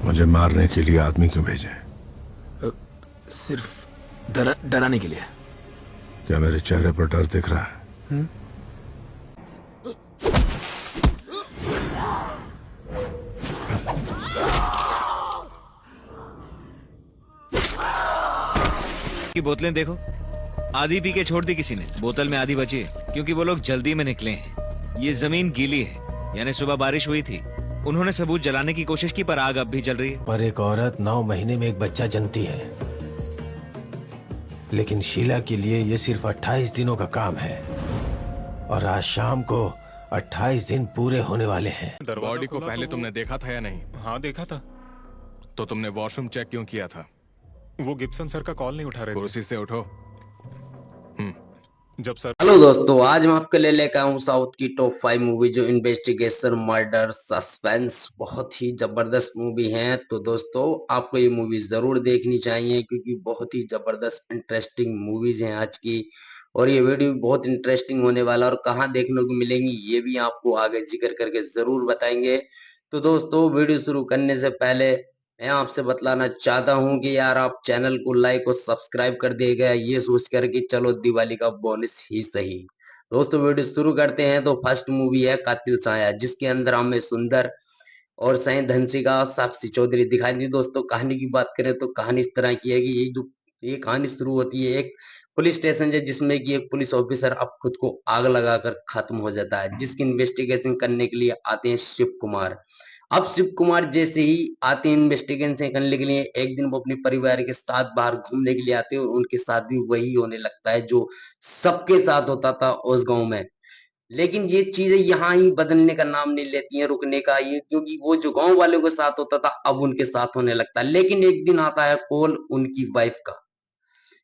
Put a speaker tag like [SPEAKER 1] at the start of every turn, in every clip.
[SPEAKER 1] मुझे मारने के लिए आदमी क्यों भेजे?
[SPEAKER 2] सिर्फ डराने के लिए।
[SPEAKER 1] क्या मेरे चेहरे पर डर दिख रहा है?
[SPEAKER 3] की बोतलें देखो, आधी पी के छोड़ दी किसी ने, बोतल में आधी बची है क्योंकि वो लोग जल्दी में निकले हैं। ये जमीन गीली है, यानी सुबह बारिश हुई थी। उन्होंने सबूत जलाने की कोशिश की पर आग अब भी जल रही है।
[SPEAKER 4] पर एक औरत 9 महीने में एक बच्चा जनती है, लेकिन शीला के लिए ये सिर्फ 28 दिनों का काम है और आज शाम को 28 दिन पूरे होने वाले हैं।
[SPEAKER 5] बॉडी को पहले तुमने देखा था या नहीं?
[SPEAKER 6] हाँ देखा था।
[SPEAKER 5] तो तुमने वॉशरूम चेक क्यों किया था?
[SPEAKER 6] वो गिब्सन सर का कॉल नहीं उठा रहे थे।
[SPEAKER 5] कुर्सी से उठो।
[SPEAKER 6] जब सर
[SPEAKER 7] हेलो दोस्तों, आज मैं आपके लिए लेकर आया हूँ साउथ की टॉप 5 मूवी जो इन्वेस्टिगेशन, मर्डर, सस्पेंस बहुत ही जबरदस्त मूवी है। तो दोस्तों आपको ये मूवी जरूर देखनी चाहिए क्योंकि बहुत ही जबरदस्त इंटरेस्टिंग मूवीज हैं आज की। और ये वीडियो बहुत इंटरेस्टिंग होने वाला है और कहाँ देखने को मिलेंगी ये भी आपको आगे जिक्र करके जरूर बताएंगे। तो दोस्तों वीडियो शुरू करने से पहले मैं आपसे बतलाना चाहता हूं कि यार आप चैनल को लाइक और सब्सक्राइब कर दिएगा, ये सोच कर कि चलो दिवाली का बोनस ही सही। दोस्तों वीडियो शुरू करते हैं। तो फर्स्ट मूवी है कातिल साया, जिसके अंदर हमें सुंदर और सई धनसिका, साक्षी चौधरी दिखाई दी। दोस्तों कहानी की बात करें तो कहानी इस तरह की है कि ये कहानी शुरू होती है एक पुलिस स्टेशन से, जिसमें कि एक पुलिस ऑफिसर अब खुद को आग लगाकर खत्म हो जाता है, जिसकी इन्वेस्टिगेशन करने के लिए आते हैं शिव कुमार। अब शिव कुमार जैसे ही आते हैं इन्वेस्टिगेशन करने के लिए, एक दिन वो अपने परिवार के साथ बाहर घूमने के लिए आते हैं और उनके साथ भी वही होने लगता है जो सबके साथ होता था उस गांव में। लेकिन ये चीजें यहाँ ही बदलने का नाम नहीं लेती हैं, रुकने का, ये क्योंकि वो जो गांव वालों के साथ होता था अब उनके साथ होने लगता है। लेकिन एक दिन आता है कॉल उनकी वाइफ का,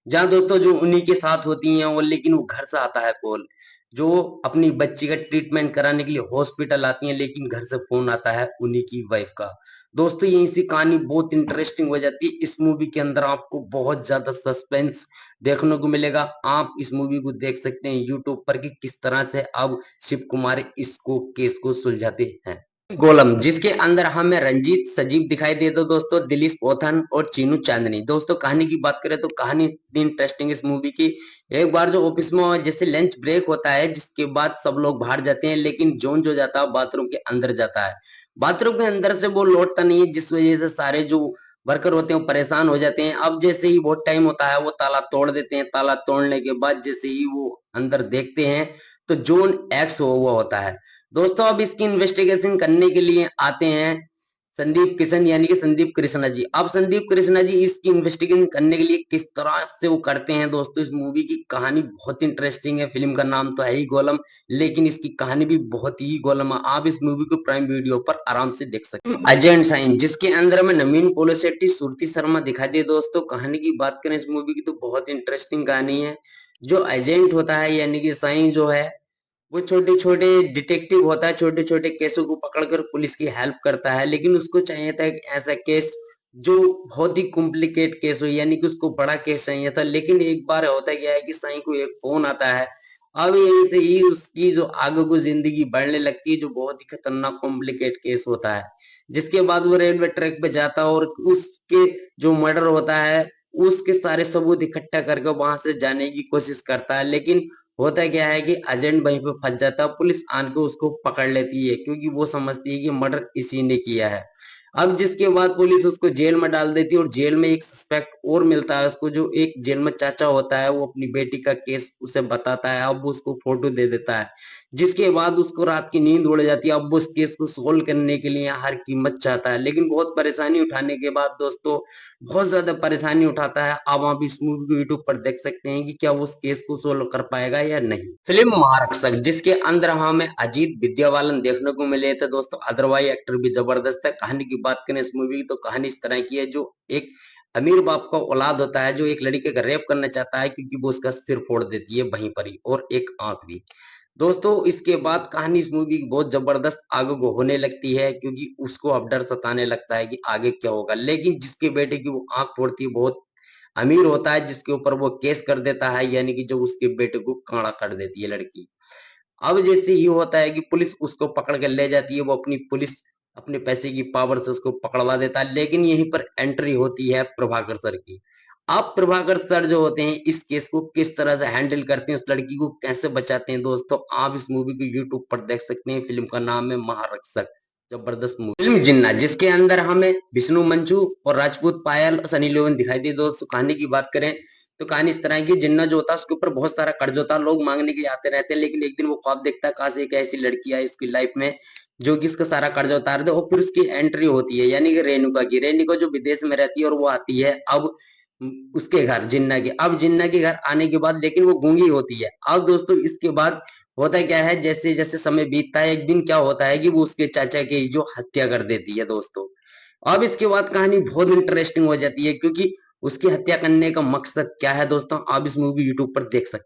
[SPEAKER 7] जहाँ दोस्तों जो उन्हीं के साथ होती हैं वो, लेकिन वो घर से आता है कॉल, जो अपनी बच्ची का ट्रीटमेंट कराने के लिए हॉस्पिटल आती हैं, लेकिन घर से फोन आता है उन्हीं की वाइफ का। दोस्तों यहीं से कहानी बहुत इंटरेस्टिंग हो जाती है। इस मूवी के अंदर आपको बहुत ज्यादा सस्पेंस देखने को मिलेगा। आप इस मूवी को देख सकते हैं यूट्यूब पर कि किस तरह से अब शिव कुमार इसको केस को सुलझाते हैं। गोलम, जिसके अंदर हमें रंजीत सजीव दिखाई दे, तो दोस्तों दिलीप पोथन और चीनू चांदनी। दोस्तों कहानी की बात करें तो कहानी इतनी इंटरेस्टिंग इस मूवी की। एक बार जो ऑफिस में जैसे लंच ब्रेक होता है, जिसके बाद सब लोग बाहर जाते हैं, लेकिन जॉन जो जाता है बाथरूम के अंदर जाता है। बाथरूम के अंदर से वो लौटता नहीं है, जिस वजह से सारे जो वर्कर होते हैं वो परेशान हो जाते हैं। अब जैसे ही बहुत टाइम होता है वो ताला तोड़ देते हैं। ताला तोड़ने के बाद जैसे ही वो अंदर देखते हैं तो जॉन एक्स हुआ होता है। दोस्तों अब इसकी इन्वेस्टिगेशन करने के लिए आते हैं संदीप किशन, यानी कि संदीप कृष्णा जी। अब संदीप कृष्णा जी इसकी इन्वेस्टिगेशन करने के लिए किस तरह से वो करते हैं, दोस्तों इस मूवी की कहानी बहुत इंटरेस्टिंग है। फिल्म का नाम तो है ही गोलम, लेकिन इसकी कहानी भी बहुत ही गोलम है। आप इस मूवी को प्राइम वीडियो पर आराम से देख सकते हैं। अजय एंड साइन, जिसके अंदर में नवीन पोलिसेट्टी, सुरती शर्मा दिखाई दे। दोस्तों कहानी की बात करें इस मूवी की तो बहुत इंटरेस्टिंग कहानी है। जो एजेंट होता है यानी कि साइन जो है, वो छोटे-छोटे डिटेक्टिव होता है, छोटे-छोटे केसों को पकड़कर पुलिस की हेल्प करता है, लेकिन उसको चाहिए था एक ऐसा केस जो बहुत ही कॉम्प्लिकेट केस हो, यानी कि उसको बड़ा केस चाहिए था। लेकिन एक बार होता क्या है कि साईं को एक फोन आता है। अब यहीं से ही उसकी जो आगे को जिंदगी बढ़ने लगती है, जो बहुत ही खतरनाक कॉम्प्लिकेट केस होता है। जिसके बाद वो रेलवे ट्रैक पे जाता है और उसके जो मर्डर होता है उसके सारे सबूत इकट्ठा करके वहां से जाने की कोशिश करता है। लेकिन होता क्या है कि एजेंट वहीं पे फंस जाता है, पुलिस आन के उसको पकड़ लेती है क्योंकि वो समझती है कि मर्डर इसी ने किया है। अब जिसके बाद पुलिस उसको जेल में डाल देती है और जेल में एक सस्पेक्ट और मिलता है उसको, जो एक जेल में चाचा होता है, वो अपनी बेटी का केस उसे बताता है। अब वो उसको फोटो दे देता है, जिसके बाद उसको रात की नींद उड़ जाती है। अब वो उस केस को सोल्व करने के लिए हर कीमत चाहता है, लेकिन बहुत परेशानी उठाने के बाद दोस्तों, बहुत ज्यादा परेशानी उठाता है। अब आप इस मूवी को यूट्यूब पर देख सकते हैं कि क्या वो उस केस को सोल्व कर पाएगा या नहीं। फिल्म महारक्षक, जिसके अंदर हमें अजीत विद्याबालन देखने को मिले थे। दोस्तों अदरवाइज एक्टर भी जबरदस्त है। कहानी की बात करें इस मूवी की तो कहानी इस तरह की है, जो एक अमीर बाप का औलाद होता है जो एक लड़के का रेप करना चाहता है क्योंकि वो उसका सिर फोड़ देती है वहीं पर ही, और एक आंख भी। दोस्तों इसके बाद कहानी इस मूवी की बहुत जबरदस्त आगे को होने लगती है क्योंकि उसको अब डर सताने लगता है कि आगे क्या होगा। लेकिन जिसके बेटे की वो आंख फोड़ती है बहुत अमीर होता है, जिसके ऊपर वो केस कर देता है, यानी कि जो उसके बेटे को काड़ा कर देती है लड़की। अब जैसे ये होता है कि पुलिस उसको पकड़ कर ले जाती है, वो अपनी पुलिस अपने पैसे की पावर से उसको पकड़वा देता है। लेकिन यहीं पर एंट्री होती है प्रभाकर सर की। अब प्रभाकर सर जो होते हैं इस केस को किस तरह से हैंडल करते हैं, उस लड़की को कैसे बचाते हैं दोस्तों, आप इस मूवी को यूट्यूब पर देख सकते हैं। फिल्म का नाम है महारक्षक। जबरदस्त मूवी फिल्म जिन्ना, जिसके अंदर हमें विष्णु मंचू और राजपूत पायल और सनी लियोन दिखाई दी। दोस्तों कहानी की बात करें तो कहानी इस तरह की, जिन्ना जो होता है उसके ऊपर बहुत सारा कर्ज होता है, लोग मांगने के लिए आते रहते हैं। लेकिन एक दिन वो ख्वाब देखता है काश एक ऐसी लड़की आई इसकी लाइफ में जो कि इसका सारा कर्ज उतार दे। और फिर उसकी एंट्री होती है यानी कि रेणुका की। रेणुका जो विदेश में रहती है और वो आती है अब उसके घर जिन्ना के। अब जिन्ना के घर आने के बाद लेकिन वो गूंगी होती है। अब दोस्तों इसके बाद होता क्या है, जैसे जैसे समय बीतता है एक दिन क्या होता है कि वो उसके चाचा की जो हत्या कर देती है दोस्तों। अब इसके बाद कहानी बहुत इंटरेस्टिंग हो जाती है, क्योंकि उसकी हत्या करने का मकसद क्या है दोस्तों, आप इस मूवी यूट्यूब पर देख सकते हैं।